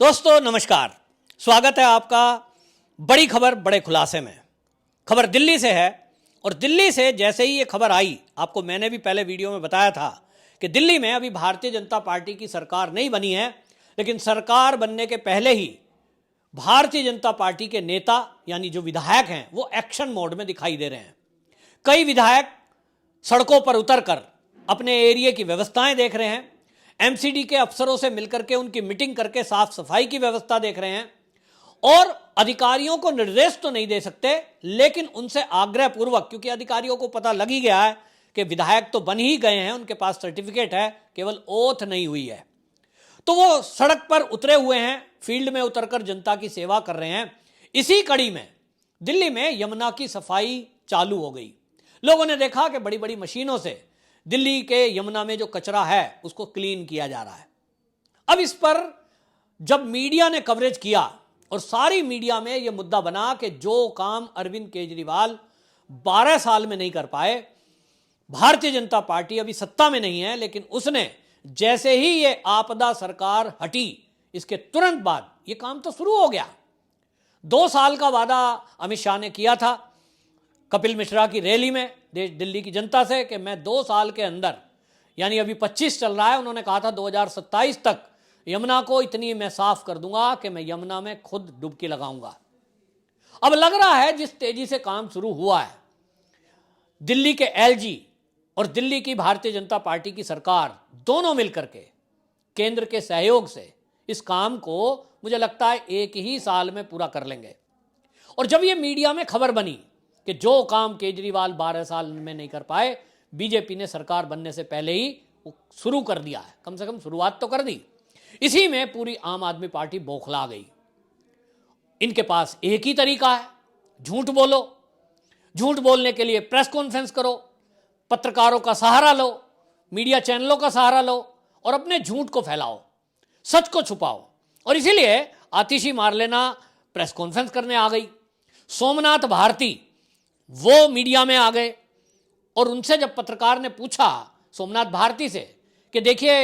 दोस्तों नमस्कार, स्वागत है आपका बड़ी खबर बड़े खुलासे में। खबर दिल्ली से है और दिल्ली से जैसे ही ये खबर आई, आपको मैंने भी पहले वीडियो में बताया था कि दिल्ली में अभी भारतीय जनता पार्टी की सरकार नहीं बनी है, लेकिन सरकार बनने के पहले ही भारतीय जनता पार्टी के नेता यानी जो विधायक हैं वो एक्शन मोड में दिखाई दे रहे हैं। कई विधायक सड़कों पर उतरकर अपने एरिया की व्यवस्थाएं देख रहे हैं, एमसीडी के अफसरों से मिलकर के उनकी मीटिंग करके साफ सफाई की व्यवस्था देख रहे हैं और अधिकारियों को निर्देश तो नहीं दे सकते, लेकिन उनसे आग्रह पूर्वक, क्योंकि अधिकारियों को पता लग ही गया है कि विधायक तो बन ही गए हैं, उनके पास सर्टिफिकेट है, केवल ओथ नहीं हुई है, तो वो सड़क पर उतरे हुए हैं, फील्ड में उतरकर जनता की सेवा कर रहे हैं। इसी कड़ी में दिल्ली में यमुना की सफाई चालू हो गई। लोगों ने देखा कि बड़ी बड़ी मशीनों से दिल्ली के यमुना में जो कचरा है उसको क्लीन किया जा रहा है। अब इस पर जब मीडिया ने कवरेज किया और सारी मीडिया में यह मुद्दा बना कि जो काम अरविंद केजरीवाल 12 साल में नहीं कर पाए, भारतीय जनता पार्टी अभी सत्ता में नहीं है, लेकिन उसने जैसे ही ये आपदा सरकार हटी इसके तुरंत बाद ये काम तो शुरू हो गया। 2 साल का वादा अमित शाह ने किया था कपिल मिश्रा की रैली में दिल्ली की जनता से कि मैं 2 साल के अंदर, यानी अभी 25 चल रहा है, उन्होंने कहा था 2027 तक यमुना को इतनी मैं साफ कर दूंगा कि मैं यमुना में खुद डुबकी लगाऊंगा। अब लग रहा है जिस तेजी से काम शुरू हुआ है, दिल्ली के एलजी और दिल्ली की भारतीय जनता पार्टी की सरकार दोनों मिलकर के केंद्र के सहयोग से इस काम को मुझे लगता है 1 ही साल में पूरा कर लेंगे। और जब यह मीडिया में खबर बनी कि जो काम केजरीवाल 12 साल में नहीं कर पाए, बीजेपी ने सरकार बनने से पहले ही शुरू कर दिया है, कम से कम शुरुआत तो कर दी। इसी में पूरी आम आदमी पार्टी बौखला गई। इनके पास एक ही तरीका है, झूठ बोलो। झूठ बोलने के लिए प्रेस कॉन्फ्रेंस करो, पत्रकारों का सहारा लो, मीडिया चैनलों का सहारा लो और अपने झूठ को फैलाओ, सच को छुपाओ। और इसीलिए आतिशी मारलेना प्रेस कॉन्फ्रेंस करने आ गई। सोमनाथ भारती वो मीडिया में आ गए और उनसे जब पत्रकार ने पूछा सोमनाथ भारती से कि देखिए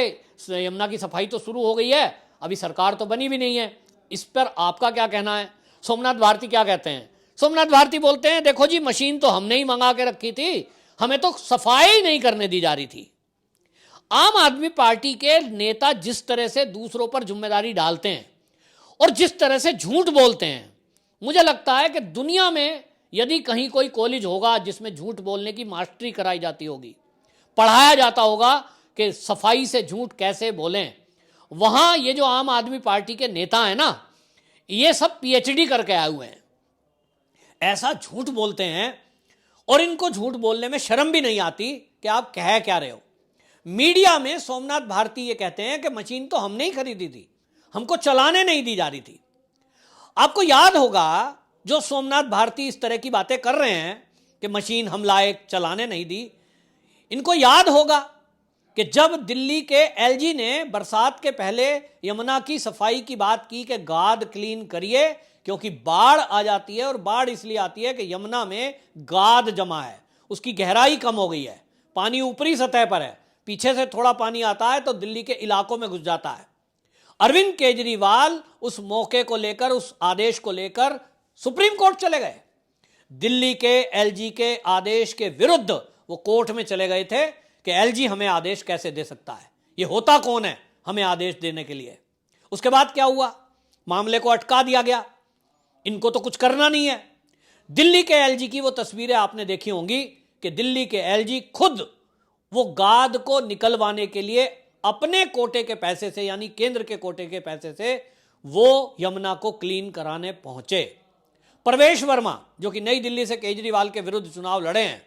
यमुना की सफाई तो शुरू हो गई है, अभी सरकार तो बनी भी नहीं है, इस पर आपका क्या कहना है? सोमनाथ भारती क्या कहते हैं? सोमनाथ भारती बोलते हैं, देखो जी, मशीन तो हमने ही मंगा के रखी थी, हमें तो सफाई नहीं करने दी जा रही थी। आम आदमी पार्टी के नेता जिस तरह से दूसरों पर जिम्मेदारी डालते हैं और जिस तरह से झूठ बोलते हैं, मुझे लगता है कि दुनिया में यदि कहीं कोई कॉलेज होगा जिसमें झूठ बोलने की मास्टरी कराई जाती होगी, पढ़ाया जाता होगा कि सफाई से झूठ कैसे बोलें, वहां ये जो आम आदमी पार्टी के नेता हैं ना, ये सब पीएचडी करके आए हुए हैं। ऐसा झूठ बोलते हैं और इनको झूठ बोलने में शर्म भी नहीं आती कि आप कह क्या रहे हो। मीडिया में सोमनाथ भारती ये कहते हैं कि मशीन तो हमने ही खरीदी थी, हमको चलाने नहीं दी जा रही थी। आपको याद होगा जो सोमनाथ भारती इस तरह की बातें कर रहे हैं कि मशीन हम लाए, चलाने नहीं दी, इनको याद होगा कि जब दिल्ली के एलजी ने बरसात के पहले यमुना की सफाई की बात की कि गाद क्लीन करिए क्योंकि बाढ़ आ जाती है, और बाढ़ इसलिए आती है कि यमुना में गाद जमा है, उसकी गहराई कम हो गई है, पानी ऊपरी सतह पर है, पीछे से थोड़ा पानी आता है तो दिल्ली के इलाकों में घुस जाता है। अरविंद केजरीवाल उस मौके को लेकर, उस आदेश को लेकर सुप्रीम कोर्ट चले गए। दिल्ली के एलजी के आदेश के विरुद्ध वो कोर्ट में चले गए थे कि एलजी हमें आदेश कैसे दे सकता है, ये होता कौन है हमें आदेश देने के लिए। उसके बाद क्या हुआ? मामले को अटका दिया गया, इनको तो कुछ करना नहीं है। दिल्ली के एलजी की वो तस्वीरें आपने देखी होंगी कि दिल्ली के एलजी खुद वो गाद को निकलवाने के लिए अपने कोटे के पैसे से, यानी केंद्र के कोटे के पैसे से, वो यमुना को क्लीन कराने पहुंचे। प्रवेश वर्मा जो कि नई दिल्ली से केजरीवाल के विरुद्ध चुनाव लड़े हैं,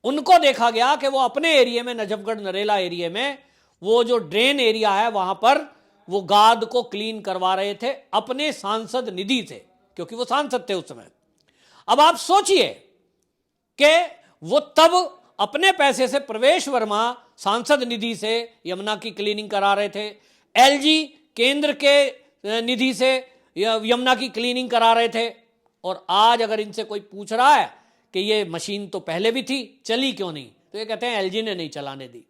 उनको देखा गया कि वो अपने एरिया में, नजफगढ़ नरेला एरिया में, वो जो ड्रेन एरिया है वहां पर वो गाद को क्लीन करवा रहे थे अपने सांसद निधि से, क्योंकि वो सांसद थे उस समय। अब आप सोचिए कि वो तब अपने पैसे से, प्रवेश वर्मा सांसद निधि से यमुना की क्लीनिंग करा रहे थे, एलजी केंद्र के निधि से यमुना की क्लीनिंग करा रहे थे, और आज अगर इनसे कोई पूछ रहा है कि ये मशीन तो पहले भी थी, चली क्यों नहीं, तो ये कहते हैं एलजी ने नहीं चलाने दी।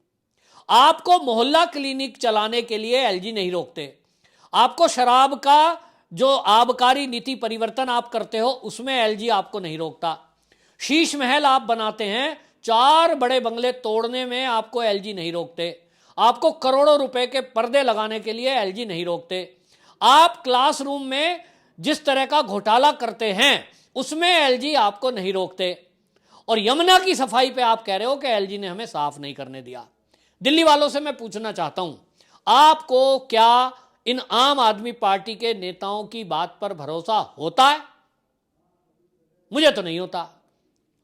आपको मोहल्ला क्लिनिक चलाने के लिए एलजी नहीं रोकते, आपको शराब का जो आबकारी नीति परिवर्तन आप करते हो उसमें एलजी आपको नहीं रोकता। शीश महल आप बनाते हैं, 4 बड़े बंगले तोड़ने में आपको एलजी नहीं रोकते। आपको करोड़ों रुपए के पर्दे लगाने के लिए एलजी नहीं रोकते। आप क्लासरूम में जिस तरह का घोटाला करते हैं उसमें एलजी आपको नहीं रोकते। और यमुना की सफाई पे आप कह रहे हो कि एलजी ने हमें साफ नहीं करने दिया। दिल्ली वालों से मैं पूछना चाहता हूं, आपको क्या इन आम आदमी पार्टी के नेताओं की बात पर भरोसा होता है? मुझे तो नहीं होता।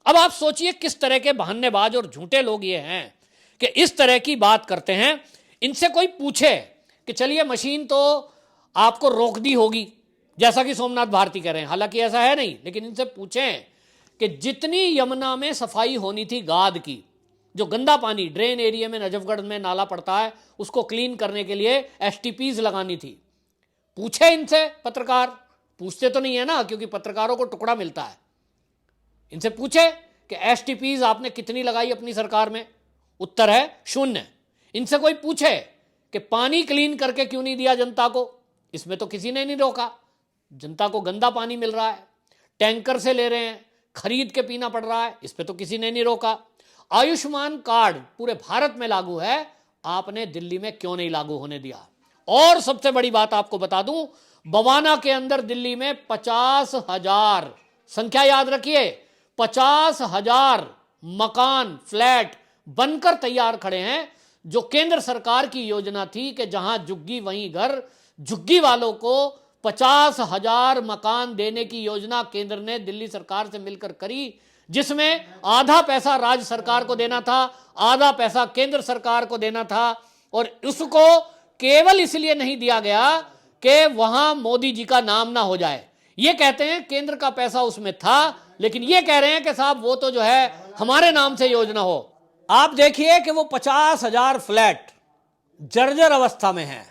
अब आप सोचिए किस तरह के बहानेबाज और झूठे लोग ये हैं कि इस तरह की बात करते हैं। इनसे कोई पूछे कि चलिए मशीन तो आपको रोक दी होगी, जैसा कि सोमनाथ भारती कह रहे हैं, हालांकि ऐसा है नहीं, लेकिन इनसे पूछें कि जितनी यमुना में सफाई होनी थी गाद की, जो गंदा पानी ड्रेन एरिया में नजफगढ़ में नाला पड़ता है उसको क्लीन करने के लिए एसटीपीज लगानी थी। पूछे इनसे पत्रकार, पूछते तो नहीं है ना, क्योंकि पत्रकारों को टुकड़ा मिलता है। इनसे पूछे कि एसटीपीज आपने कितनी लगाई अपनी सरकार में, उत्तर है 0। इनसे कोई पूछे कि पानी क्लीन करके क्यों नहीं दिया जनता को, इसमें तो किसी ने नहीं रोका। जनता को गंदा पानी मिल रहा है, टैंकर से ले रहे हैं, खरीद के पीना पड़ रहा है, इस पे तो किसी ने नहीं रोका। आयुष्मान कार्ड पूरे भारत में लागू है, आपने दिल्ली में क्यों नहीं लागू होने दिया? और सबसे बड़ी बात आपको बता दूं, बवाना के अंदर दिल्ली में 50,000, संख्या याद रखिए, 50,000 मकान फ्लैट बनकर तैयार खड़े हैं, जो केंद्र सरकार की योजना थी कि जहां झुग्गी वहीं घर। झुग्गी वालों को 50,000 मकान देने की योजना केंद्र ने दिल्ली सरकार से मिलकर करी, जिसमें आधा पैसा राज्य सरकार को देना था, आधा पैसा केंद्र सरकार को देना था। और उसको केवल इसलिए नहीं दिया गया कि वहां मोदी जी का नाम ना हो जाए। ये कहते हैं केंद्र का पैसा उसमें था, लेकिन ये कह रहे हैं कि साहब वो तो जो है हमारे नाम से योजना हो। आप देखिए कि वो 50,000 फ्लैट जर्जर अवस्था में है,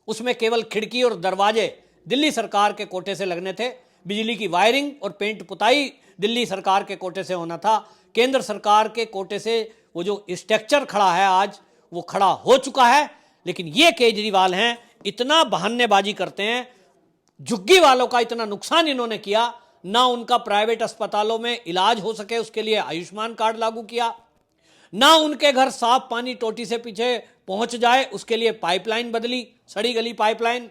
उसमें केवल खिड़की और दरवाजे दिल्ली सरकार के कोटे से लगने थे, बिजली की वायरिंग और पेंट पुताई दिल्ली सरकार के कोटे से होना था। केंद्र सरकार के कोटे से वो जो स्ट्रक्चर खड़ा है आज, वो खड़ा हो चुका है। लेकिन ये केजरीवाल हैं, इतना बहानेबाजी करते हैं। झुग्गी वालों का इतना नुकसान इन्होंने किया, ना उनका प्राइवेट अस्पतालों में इलाज हो सके उसके लिए आयुष्मान कार्ड लागू किया, ना उनके घर साफ पानी टोटी से पीछे पहुंच जाए उसके लिए पाइपलाइन बदली, सड़ी गली पाइपलाइन,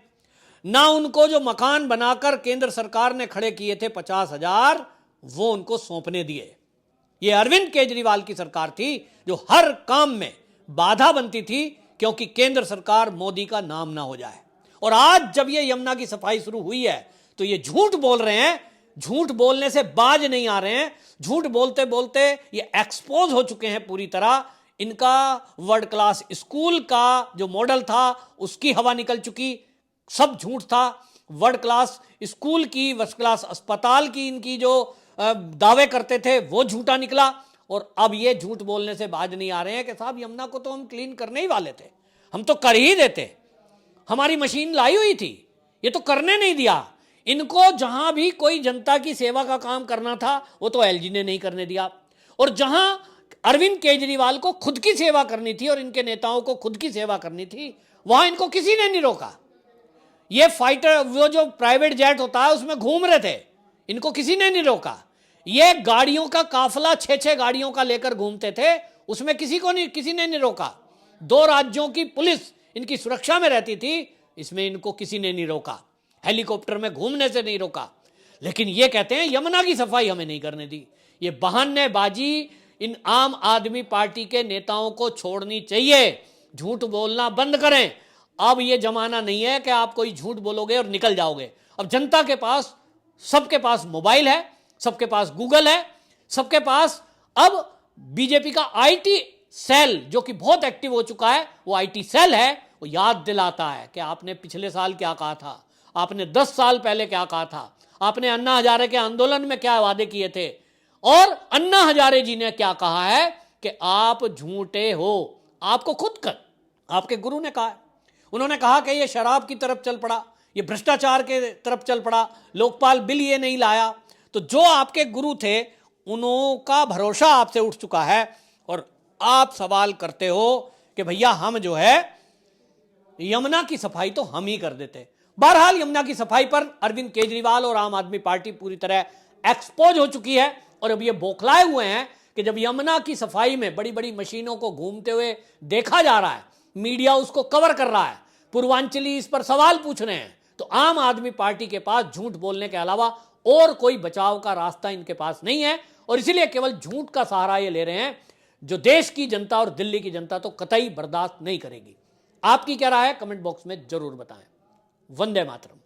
ना उनको जो मकान बनाकर केंद्र सरकार ने खड़े किए थे 50,000, वो उनको सौंपने दिए। ये अरविंद केजरीवाल की सरकार थी जो हर काम में बाधा बनती थी, क्योंकि केंद्र सरकार मोदी का नाम ना हो जाए। और आज जब ये यमुना की सफाई शुरू हुई है तो ये झूठ बोल रहे हैं, झूठ बोलने से बाज नहीं आ रहे हैं। झूठ बोलते बोलते ये एक्सपोज हो चुके हैं पूरी तरह। इनका वर्ल्ड क्लास स्कूल का जो मॉडल था उसकी हवा निकल चुकी, सब झूठ था। वर्ल्ड क्लास स्कूल की, फर्स्ट क्लास अस्पताल की इनकी जो दावे करते थे वो झूठा निकला। और अब ये झूठ बोलने से बाज नहीं आ रहे हैं कि साहब यमुना को तो हम क्लीन करने ही वाले थे, हम तो कर ही देते, हमारी मशीन लाई हुई थी, ये तो करने नहीं दिया। इनको जहां भी कोई जनता की सेवा का काम करना था वो तो एलजी ने नहीं करने दिया। और जहां अरविंद केजरीवाल को खुद की सेवा करनी थी और इनके नेताओं को खुद की सेवा करनी थी, वहां इनको किसी ने नहीं रोका। ये फाइटर, वो जो प्राइवेट जेट होता है उसमें घूम रहे थे, इनको किसी ने नहीं रोका। ये गाड़ियों का काफिला 6-6 गाड़ियों का लेकर घूमते थे, उसमें किसी ने नहीं रोका। 2 राज्यों की पुलिस इनकी सुरक्षा में रहती थी, इसमें इनको किसी ने नहीं रोका। हेलीकॉप्टर में घूमने से नहीं रोका। लेकिन ये कहते हैं यमुना की सफाई हमें नहीं करने दी। ये बहानेबाजी इन आम आदमी पार्टी के नेताओं को छोड़नी चाहिए। झूठ बोलना बंद करें। अब ये जमाना नहीं है कि आप कोई झूठ बोलोगे और निकल जाओगे। अब जनता के पास, सबके पास मोबाइल है, सबके पास गूगल है, सबके पास अब बीजेपी का आईटी सेल जो कि बहुत एक्टिव हो चुका है, वो आईटी सेल है, वो याद दिलाता है कि आपने पिछले साल क्या कहा था, आपने 10 साल पहले क्या कहा था, आपने अन्ना हजारे के आंदोलन में क्या वादे किए थे, और अन्ना हजारे जी ने क्या कहा है कि आप झूठे हो। आपको खुद कर आपके गुरु ने कहा है। उन्होंने कहा कि ये शराब की तरफ चल पड़ा, ये भ्रष्टाचार के तरफ चल पड़ा, लोकपाल बिल ये नहीं लाया। तो जो आपके गुरु थे उनका भरोसा आपसे उठ चुका है और आप सवाल करते हो कि भैया हम जो है यमुना की सफाई तो हम ही कर देते। बहरहाल यमुना की सफाई पर अरविंद केजरीवाल और आम आदमी पार्टी पूरी तरह एक्सपोज हो चुकी है और अब ये बौखलाए हुए हैं कि जब यमुना की सफाई में बड़ी बड़ी मशीनों को घूमते हुए देखा जा रहा है, मीडिया उसको कवर कर रहा है, पूर्वांचली इस पर सवाल पूछ रहे हैं, तो आम आदमी पार्टी के पास झूठ बोलने के अलावा और कोई बचाव का रास्ता इनके पास नहीं है और इसीलिए केवल झूठ का सहारा ये ले रहे हैं, जो देश की जनता और दिल्ली की जनता तो कतई बर्दाश्त नहीं करेगी। आपकी क्या राय है, कमेंट बॉक्स में जरूर बताएं। वंदे मातरम।